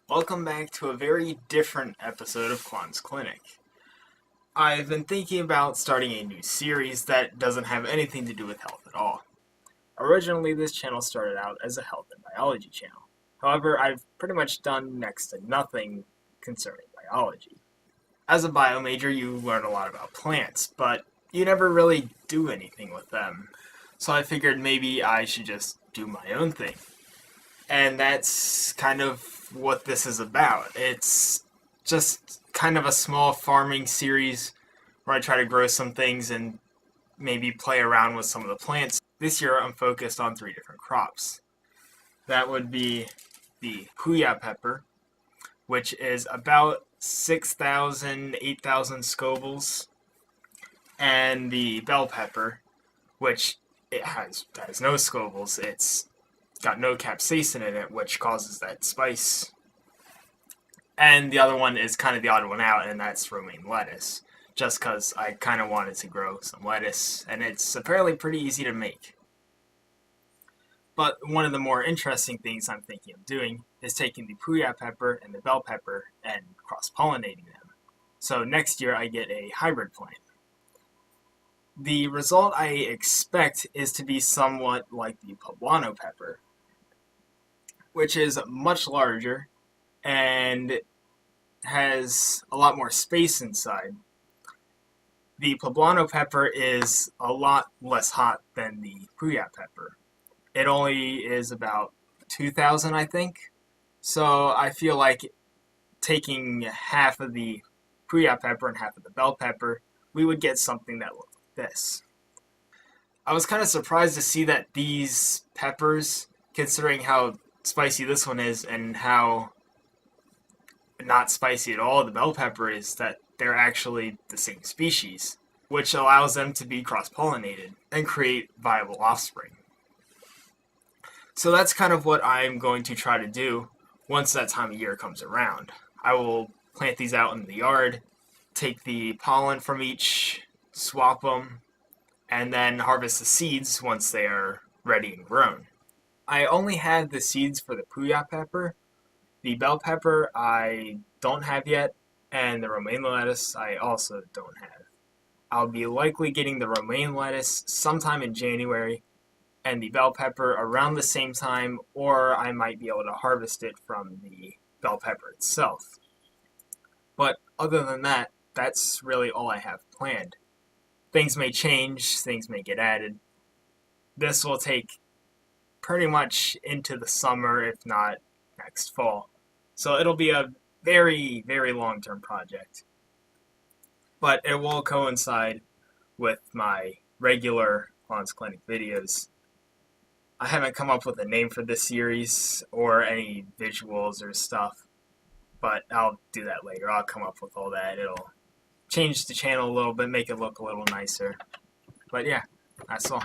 Welcome back to a very different episode of Kwan's Clinic. I've been thinking about starting a new series that doesn't have anything to do with health at all. Originally, this channel started out as a health and biology channel. However, I've pretty much done next to nothing concerning biology. As a bio major, you learn a lot about plants, but you never really do anything with them. So I figured maybe I should just do my own thing. And that's kind of what this is about. It's just kind of a small farming series where I try to grow some things and maybe play around with some of the plants. This year I'm focused on 3 different crops. That would be the puya pepper, which is about 6,000, 8,000 scovilles, and the bell pepper, which it has no scovilles. It's got no capsaicin in it, which causes that spice. And the other one is kind of the odd one out, and that's romaine lettuce, just because I kind of wanted to grow some lettuce, and it's apparently pretty easy to make. But one of the more interesting things I'm thinking of doing is taking the puya pepper and the bell pepper and cross-pollinating them. So next year I get a hybrid plant. The result I expect is to be somewhat like the poblano pepper, which is much larger and has a lot more space inside. The poblano pepper is a lot less hot than the puya pepper. It only is about 2,000, I think. So I feel like taking half of the puya pepper and half of the bell pepper, we would get something that looked like this. I was kind of surprised to see that these peppers, considering how spicy this one is and how not spicy at all the bell pepper is, that they're actually the same species, which allows them to be cross-pollinated and create viable offspring. So that's kind of what I'm going to try to do once that time of year comes around. I will plant these out in the yard, take the pollen from each, swap them, and then harvest the seeds once they are ready and grown. I only have the seeds for the puya pepper. The bell pepper I don't have yet, and the romaine lettuce I also don't have. I'll be likely getting the romaine lettuce sometime in January, and the bell pepper around the same time, or I might be able to harvest it from the bell pepper itself. But other than that, that's really all I have planned. Things may change, things may get added. This will take pretty much into the summer, if not next fall. So it'll be a very, very long-term project. But it will coincide with my regular Kwan's Clinic videos. I haven't come up with a name for this series or any visuals or stuff, but I'll do that later. I'll come up with all that. It'll change the channel a little bit, make it look a little nicer. But yeah, that's all.